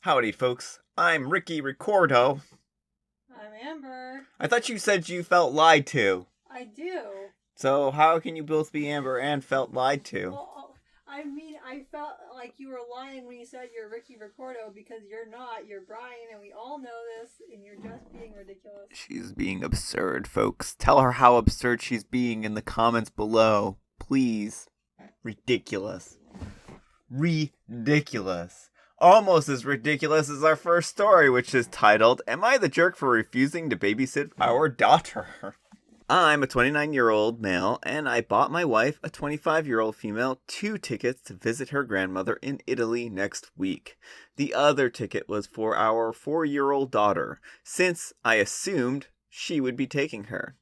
Howdy, folks. I'm Ricky Ricordo. I'm Amber. I thought you said you felt lied to. I do. So how can you both be Amber and felt lied to? Well, I felt like you were lying when you said you're Ricky Ricordo because you're not. You're Brian, and we all know this, and you're just being ridiculous. She's being absurd, folks. Tell her how absurd she's being in the comments below. Please. Ridiculous. Ridiculous. Almost as ridiculous as our first story, which is titled, Am I the Jerk for Refusing to Babysit Our Daughter? I'm a 29-year-old male, and I bought my wife, a 25-year-old female, 2 tickets to visit her grandmother in Italy next week. The other ticket was for our 4-year-old daughter, since I assumed she would be taking her.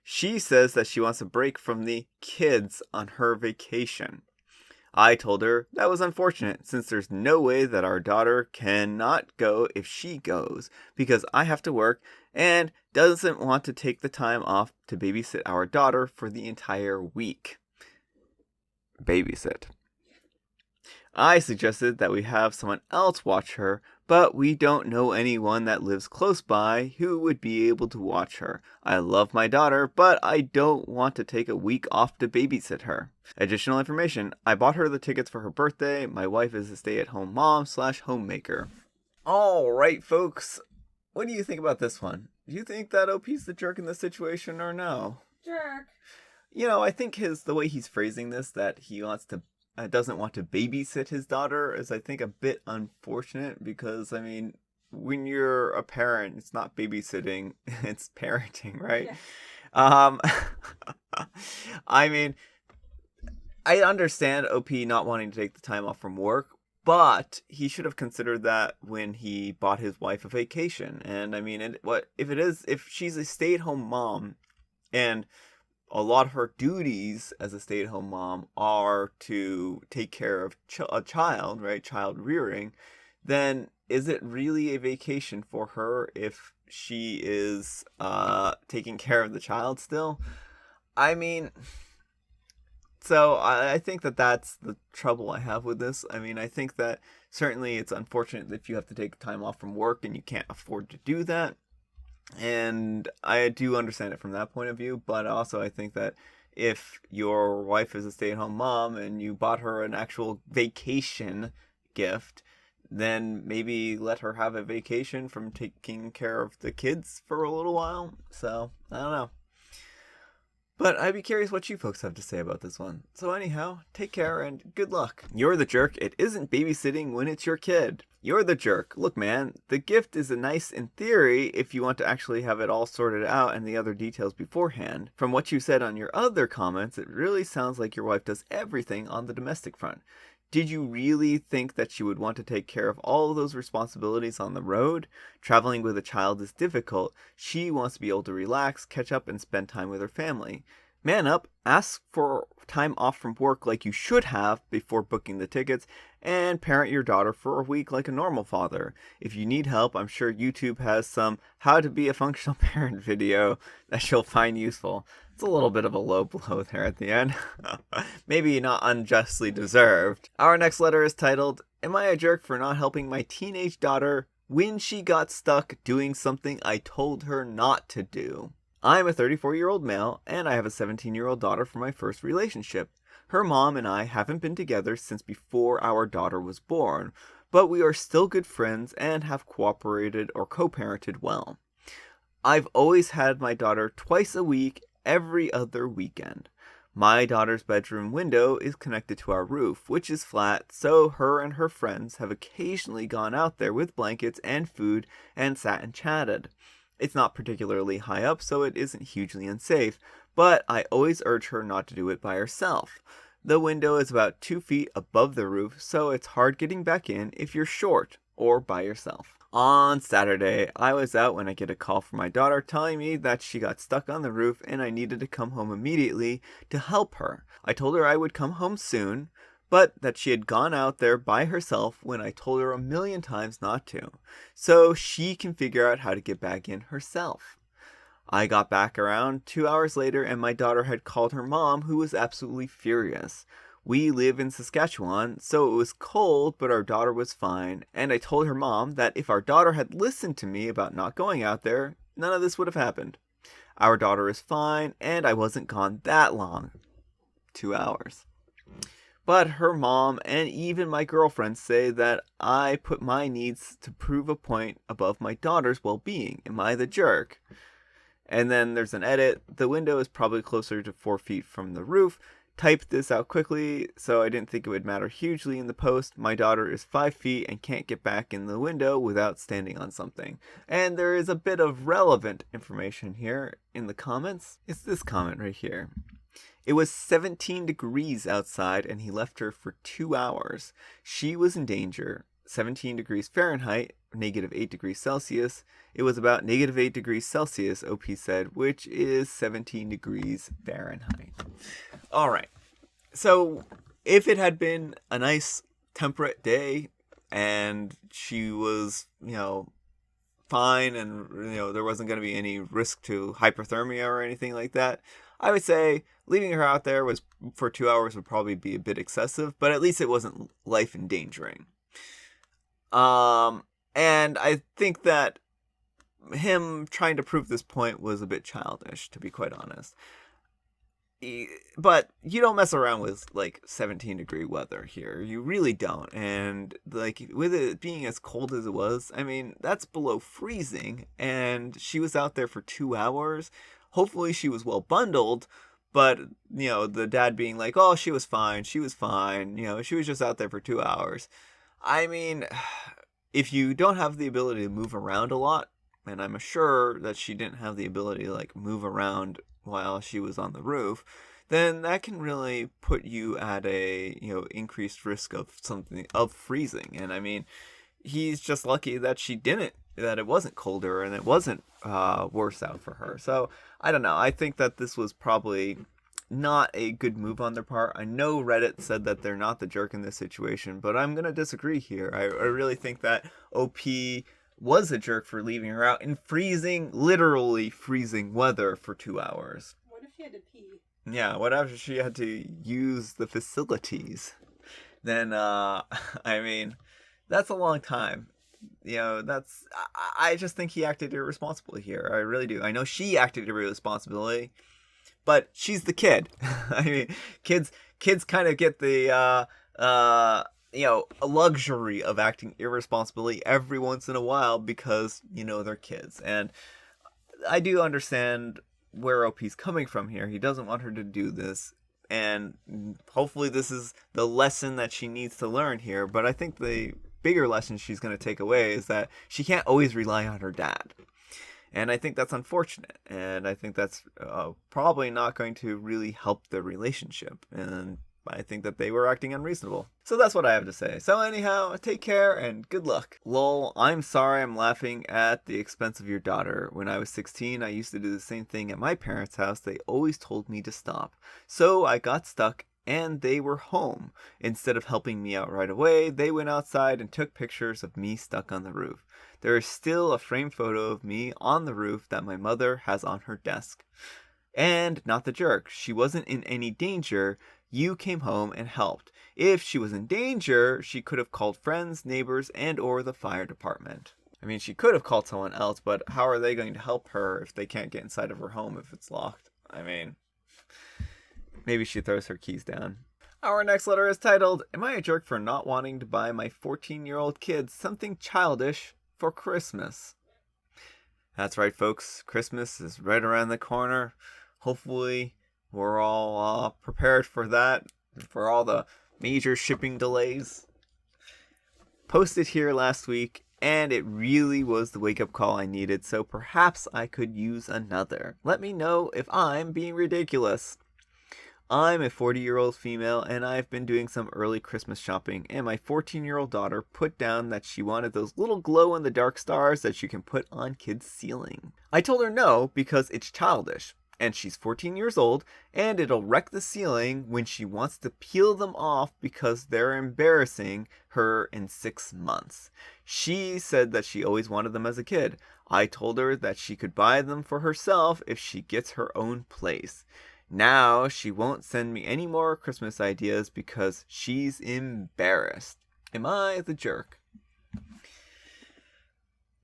She says that she wants a break from the kids on her vacation. I told her that was unfortunate, since there's no way that our daughter cannot go if she goes, because I have to work and doesn't want to take the time off to babysit our daughter for the entire week. Babysit. I suggested that we have someone else watch her, but we don't know anyone that lives close by who would be able to watch her. I love my daughter, but I don't want to take a week off to babysit her. Additional information, I bought her the tickets for her birthday. My wife is a stay-at-home mom/homemaker. Alright, folks. What do you think about this one? Do you think that OP's the jerk in this situation or no? Jerk. You know, I think the way he's phrasing this, that he doesn't want to babysit his daughter, is I think a bit unfortunate, because I mean, when you're a parent, it's not babysitting, it's parenting, right? Yeah. I mean, I understand OP not wanting to take the time off from work, but he should have considered that when he bought his wife a vacation. And I mean, if she's a stay-at-home mom, and a lot of her duties as a stay-at-home mom are to take care of a child, right? Child rearing, then is it really a vacation for her if she is taking care of the child still? I mean, so I think that that's the trouble I have with this. I mean, I think that certainly it's unfortunate if you have to take time off from work and you can't afford to do that. And I do understand it from that point of view, but also I think that if your wife is a stay-at-home mom and you bought her an actual vacation gift, then maybe let her have a vacation from taking care of the kids for a little while. So, I don't know. But I'd be curious what you folks have to say about this one. So anyhow, take care and good luck. You're the jerk. It isn't babysitting when it's your kid. You're the jerk. Look, man, the gift is nice in theory if you want to actually have it all sorted out and the other details beforehand. From what you said on your other comments, it really sounds like your wife does everything on the domestic front. Did you really think that she would want to take care of all of those responsibilities on the road? Traveling with a child is difficult. She wants to be able to relax, catch up, and spend time with her family. Man up, ask for time off from work like you should have before booking the tickets, and parent your daughter for a week like a normal father. If you need help, I'm sure YouTube has some how to be a functional parent video that you'll find useful. It's a little bit of a low blow there at the end. Maybe not unjustly deserved. Our next letter is titled, Am I a jerk for not helping my teenage daughter when she got stuck doing something I told her not to do? I'm a 34-year-old male, and I have a 17-year-old daughter from my first relationship. Her mom and I haven't been together since before our daughter was born, but we are still good friends and have cooperated or co-parented well. I've always had my daughter twice a week, every other weekend. My daughter's bedroom window is connected to our roof, which is flat, so her and her friends have occasionally gone out there with blankets and food and sat and chatted. It's not particularly high up, so it isn't hugely unsafe, but I always urge her not to do it by herself. The window is about 2 feet above the roof, so it's hard getting back in if you're short or by yourself. On Saturday, I was out when I get a call from my daughter telling me that she got stuck on the roof and I needed to come home immediately to help her. I told her I would come home soon, but that she had gone out there by herself when I told her a million times not to, so she can figure out how to get back in herself. I got back around 2 hours later and my daughter had called her mom, who was absolutely furious. We live in Saskatchewan, so it was cold, but our daughter was fine, and I told her mom that if our daughter had listened to me about not going out there, none of this would have happened. Our daughter is fine, and I wasn't gone that long. 2 hours. But her mom and even my girlfriend say that I put my needs to prove a point above my daughter's well-being. Am I the jerk? And then there's an edit. The window is probably closer to 4 feet from the roof. Typed this out quickly, so I didn't think it would matter hugely in the post. My daughter is 5 feet and can't get back in the window without standing on something. And there is a bit of relevant information here in the comments. It's this comment right here. It was 17 degrees outside and he left her for 2 hours. She was in danger. 17 degrees Fahrenheit, negative 8 degrees Celsius. It was about negative 8 degrees Celsius, OP said, which is 17 degrees Fahrenheit. All right. So if it had been a nice temperate day and she was, fine and, there wasn't going to be any risk to hypothermia or anything like that, I would say leaving her out there for 2 hours would probably be a bit excessive, but at least it wasn't life endangering. And I think that him trying to prove this point was a bit childish, to be quite honest. But you don't mess around with 17-degree weather here. You really don't. And with it being as cold as it was, I mean, that's below freezing. And she was out there for 2 hours. Hopefully she was well bundled. But, the dad being like, oh, she was fine. She was fine. She was just out there for 2 hours. I mean, if you don't have the ability to move around a lot, and I'm sure that she didn't have the ability to move around while she was on the roof, then that can really put you at a increased risk of freezing. And I mean, he's just lucky that that it wasn't colder and it wasn't worse out for her. So I don't know. I think that this was probably not a good move on their part. I know Reddit said that they're not the jerk in this situation, but I'm gonna disagree here. I really think that OP was a jerk for leaving her out in literally freezing weather for 2 hours. What if she had to pee? Yeah, what if she had to use the facilities? Then, I mean, that's a long time. I just think he acted irresponsibly here. I really do. I know she acted irresponsibly, but she's the kid. I mean, kids kind of get the, a luxury of acting irresponsibly every once in a while because, they're kids. And I do understand where OP's coming from here. He doesn't want her to do this. And hopefully this is the lesson that she needs to learn here. But I think the bigger lesson she's going to take away is that she can't always rely on her dad. And I think that's unfortunate. And I think that's probably not going to really help the relationship. And I think that they were acting unreasonable. So that's what I have to say. So anyhow, take care and good luck. Lol, I'm sorry I'm laughing at the expense of your daughter. When I was 16, I used to do the same thing at my parents' house. They always told me to stop. So I got stuck and they were home. Instead of helping me out right away, they went outside and took pictures of me stuck on the roof. There is still a framed photo of me on the roof that my mother has on her desk. And not the jerk. She wasn't in any danger. You came home and helped. If she was in danger, she could have called friends, neighbors, and or the fire department. I mean, she could have called someone else, but how are they going to help her if they can't get inside of her home if it's locked? I mean, maybe she throws her keys down. Our next letter is titled, Am I a jerk for not wanting to buy my 14-year-old kid something childish for Christmas? That's right, folks. Christmas is right around the corner. Hopefully, we're all prepared for that, for all the major shipping delays. Posted here last week, and it really was the wake-up call I needed, so perhaps I could use another. Let me know if I'm being ridiculous. I'm a 40-year-old female, and I've been doing some early Christmas shopping, and my 14-year-old daughter put down that she wanted those little glow-in-the-dark stars that you can put on kids' ceiling. I told her no, because it's childish, and she's 14 years old, and it'll wreck the ceiling when she wants to peel them off because they're embarrassing her in 6 months. She said that she always wanted them as a kid. I told her that she could buy them for herself if she gets her own place. Now she won't send me any more Christmas ideas because she's embarrassed. Am I the jerk?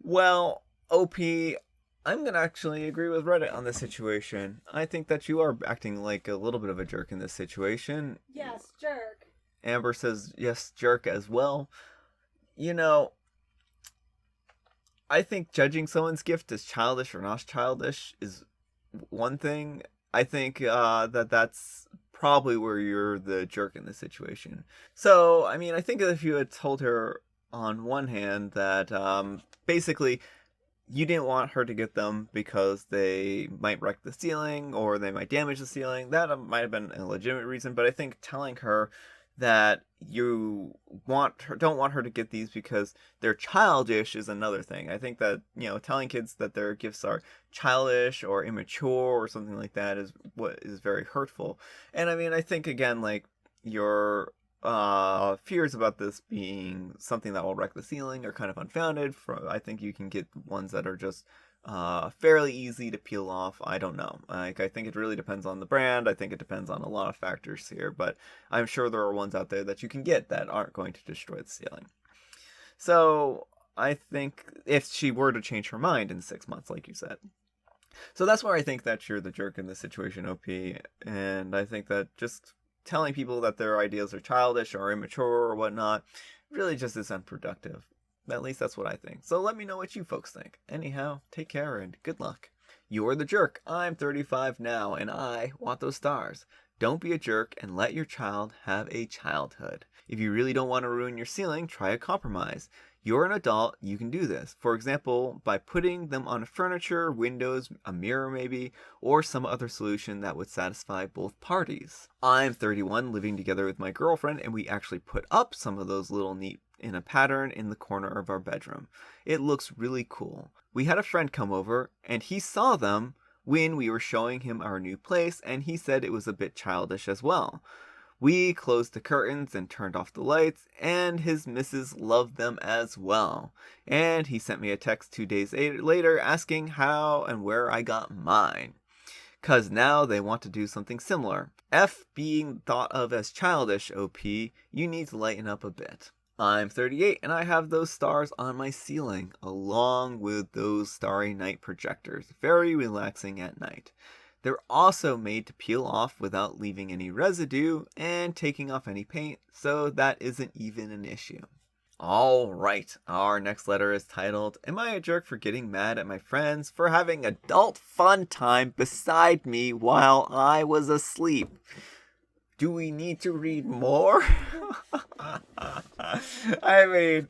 Well, OP, I'm going to actually agree with Reddit on this situation. I think that you are acting like a little bit of a jerk in this situation. Yes, jerk. Amber says, yes, jerk as well. You know, I think judging someone's gift as childish or not childish is one thing. I think that's probably where you're the jerk in this situation. So, I mean, I think if you had told her on one hand that basically you didn't want her to get them because they might wreck the ceiling or they might damage the ceiling, that might have been a legitimate reason. But I think telling her that you don't want her to get these because they're childish is another thing. I think that, telling kids that their gifts are childish or immature or something like that is what is very hurtful. And I mean, I think again, like, your fears about this being something that will wreck the ceiling are kind of unfounded. I think you can get ones that are just fairly easy to peel off. I don't know. Like, I think it really depends on the brand. I think it depends on a lot of factors here, but I'm sure there are ones out there that you can get that aren't going to destroy the ceiling. So I think if she were to change her mind in 6 months, like you said. So that's where I think that you're the jerk in this situation, OP. And I think that just telling people that their ideas are childish or immature or whatnot really just is unproductive. At least that's what I think. So let me know what you folks think. Anyhow, take care and good luck. You're the jerk. I'm 35 now and I want those stars. Don't be a jerk and let your child have a childhood. If you really don't want to ruin your ceiling, try a compromise. You're an adult, you can do this. For example, by putting them on furniture, windows, a mirror maybe, or some other solution that would satisfy both parties. I'm 31, living together with my girlfriend, and we actually put up some of those little neat in a pattern in the corner of our bedroom. It looks really cool. We had a friend come over, and he saw them when we were showing him our new place, and he said it was a bit childish as well. We closed the curtains and turned off the lights, and his missus loved them as well. And he sent me a text 2 days later asking how and where I got mine. 'Cause now they want to do something similar. F being thought of as childish, OP, you need to lighten up a bit. I'm 38 and I have those stars on my ceiling, along with those starry night projectors. Very relaxing at night. They're also made to peel off without leaving any residue and taking off any paint, so that isn't even an issue. Alright, our next letter is titled, Am I a jerk for getting mad at my friends for having adult fun time beside me while I was asleep? Do we need to read more? I mean,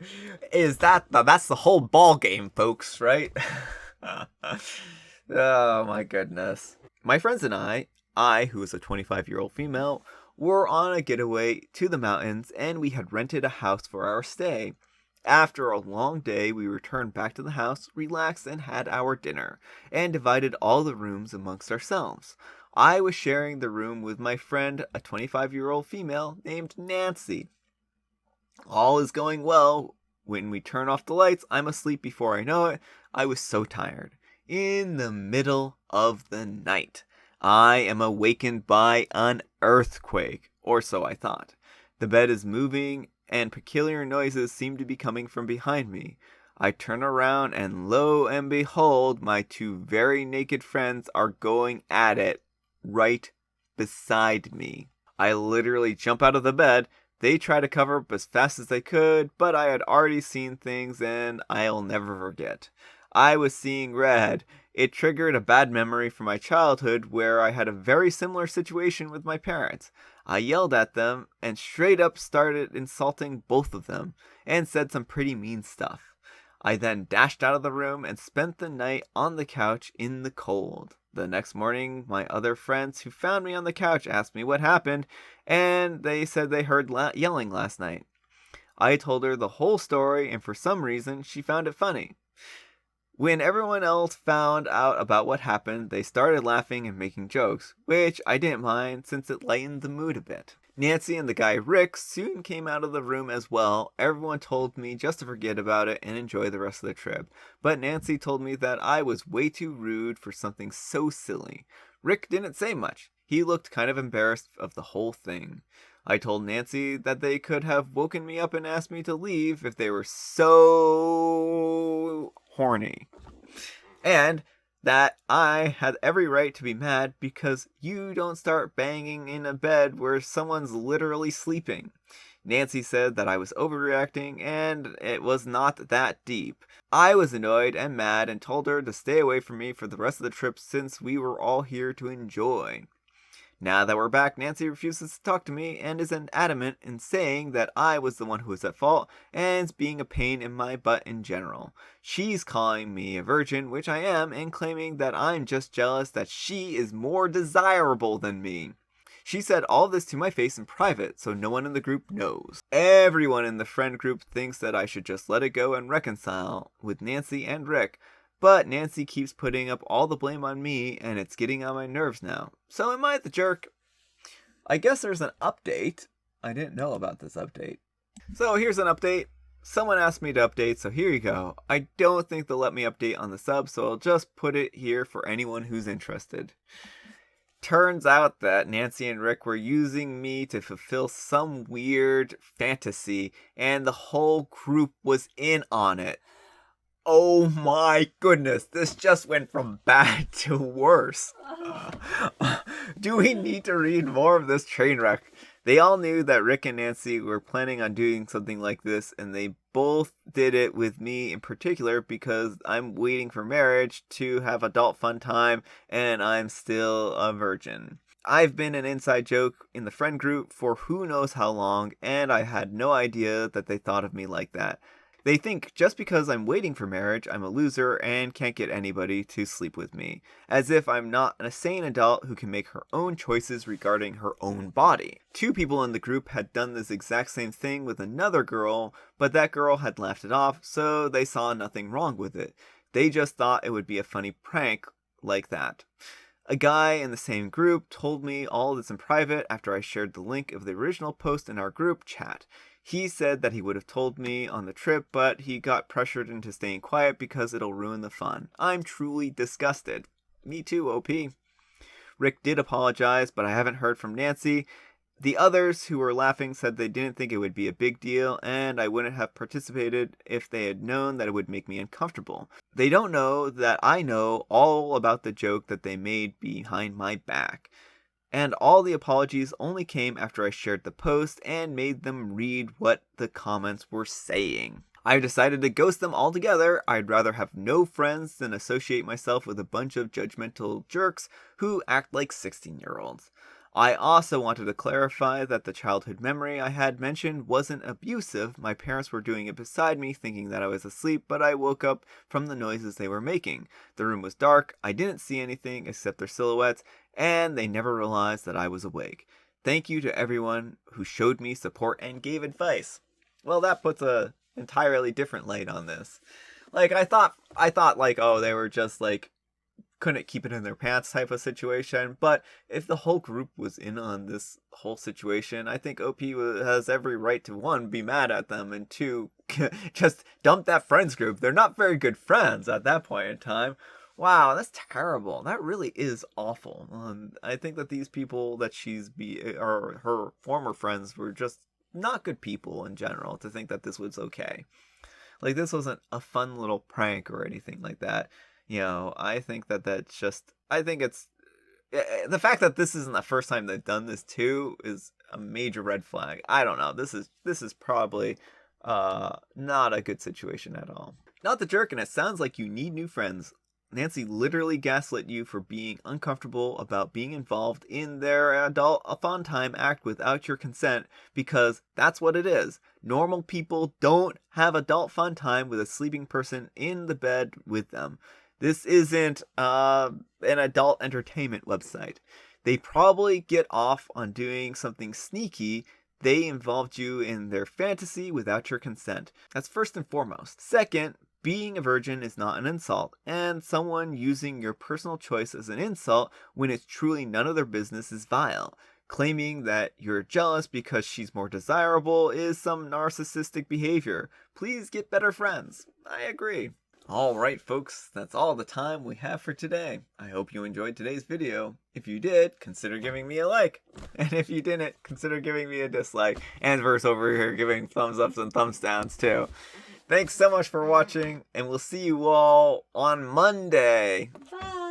that's the whole ball game, folks, right? Oh my goodness. My friends and I, who is a 25-year-old female, were on a getaway to the mountains and we had rented a house for our stay. After a long day, we returned back to the house, relaxed and had our dinner, and divided all the rooms amongst ourselves. I was sharing the room with my friend, a 25-year-old female named Nancy. All is going well. When we turn off the lights, I'm asleep before I know it. I was so tired. In the middle of the night, I am awakened by an earthquake, or so I thought. The bed is moving, and peculiar noises seem to be coming from behind me. I turn around, and lo and behold, my two very naked friends are going at it right beside me. I literally jump out of the bed. They try to cover up as fast as they could, but I had already seen things, and I'll never forget. I was seeing red. It triggered a bad memory from my childhood where I had a very similar situation with my parents. I yelled at them and straight up started insulting both of them and said some pretty mean stuff. I then dashed out of the room and spent the night on the couch in the cold. The next morning, my other friends who found me on the couch asked me what happened, and they said they heard yelling last night. I told her the whole story, and for some reason, she found it funny. When everyone else found out about what happened, they started laughing and making jokes, which I didn't mind since it lightened the mood a bit. Nancy and the guy Rick soon came out of the room as well. Everyone told me just to forget about it and enjoy the rest of the trip, but Nancy told me that I was way too rude for something so silly. Rick didn't say much. He looked kind of embarrassed of the whole thing. I told Nancy that they could have woken me up and asked me to leave if they were so horny. And that I had every right to be mad because you don't start banging in a bed where someone's literally sleeping. Nancy said that I was overreacting and it was not that deep. I was annoyed and mad and told her to stay away from me for the rest of the trip since we were all here to enjoy. Now that we're back, Nancy refuses to talk to me and is adamant in saying that I was the one who was at fault and is being a pain in my butt in general. She's calling me a virgin, which I am, and claiming that I'm just jealous that she is more desirable than me. She said all this to my face in private, so no one in the group knows. Everyone in the friend group thinks that I should just let it go and reconcile with Nancy and Rick. But Nancy keeps putting up all the blame on me, and it's getting on my nerves now. So am I the jerk? I guess there's an update. I didn't know about this update. So here's an update. Someone asked me to update, so here you go. I don't think they'll let me update on the sub, so I'll just put it here for anyone who's interested. Turns out that Nancy and Rick were using me to fulfill some weird fantasy, and the whole group was in on it. Oh my goodness, this just went from bad to worse. Do we need to read more of this train wreck? They all knew that Rick and Nancy were planning on doing something like this, and they both did it with me in particular because I'm waiting for marriage to have adult fun time, and I'm still a virgin. I've been an inside joke in the friend group for who knows how long, and I had no idea that they thought of me like that. They think just because I'm waiting for marriage, I'm a loser and can't get anybody to sleep with me, as if I'm not a sane adult who can make her own choices regarding her own body. 2 people in the group had done this exact same thing with another girl, but that girl had laughed it off, so they saw nothing wrong with it. They just thought it would be a funny prank like that. A guy in the same group told me all this in private after I shared the link of the original post in our group chat. He said that he would have told me on the trip, but he got pressured into staying quiet because it'll ruin the fun. I'm truly disgusted. Me too, OP. Rick did apologize, but I haven't heard from Nancy. The others who were laughing said they didn't think it would be a big deal, and I wouldn't have participated if they had known that it would make me uncomfortable. They don't know that I know all about the joke that they made behind my back. And all the apologies only came after I shared the post and made them read what the comments were saying. I've decided to ghost them altogether. I'd rather have no friends than associate myself with a bunch of judgmental jerks who act like 16-year-olds. I also wanted to clarify that the childhood memory I had mentioned wasn't abusive. My parents were doing it beside me, thinking that I was asleep, but I woke up from the noises they were making. The room was dark, I didn't see anything except their silhouettes, and they never realized that I was awake. Thank you to everyone who showed me support and gave advice. Well, that puts a entirely different light on this. Like, I thought like, oh, they were just like, couldn't keep it in their pants type of situation, but if the whole group was in on this whole situation, I think OP has every right to 1, be mad at them, and 2, just dump that friends group. They're not very good friends at that point in time. Wow, that's terrible. That really is awful. I think that these people that or her former friends were just not good people in general to think that this was okay. Like, this wasn't a fun little prank or anything like that. You know, I think that I think it's, the fact that this isn't the first time they've done this too is a major red flag. I don't know. This is probably not a good situation at all. Not the jerk, and it sounds like you need new friends. Nancy literally gaslit you for being uncomfortable about being involved in their adult fun time act without your consent, because that's what it is. Normal people don't have adult fun time with a sleeping person in the bed with them. This isn't an adult entertainment website. They probably get off on doing something sneaky. They involved you in their fantasy without your consent. That's first and foremost. Second, being a virgin is not an insult, and someone using your personal choice as an insult when it's truly none of their business is vile. Claiming that you're jealous because she's more desirable is some narcissistic behavior. Please get better friends. I agree. Alright folks, that's all the time we have for today. I hope you enjoyed today's video. If you did, consider giving me a like. And if you didn't, consider giving me a dislike. And Verse over here giving thumbs ups and thumbs downs too. Thanks so much for watching, and we'll see you all on Monday. Bye.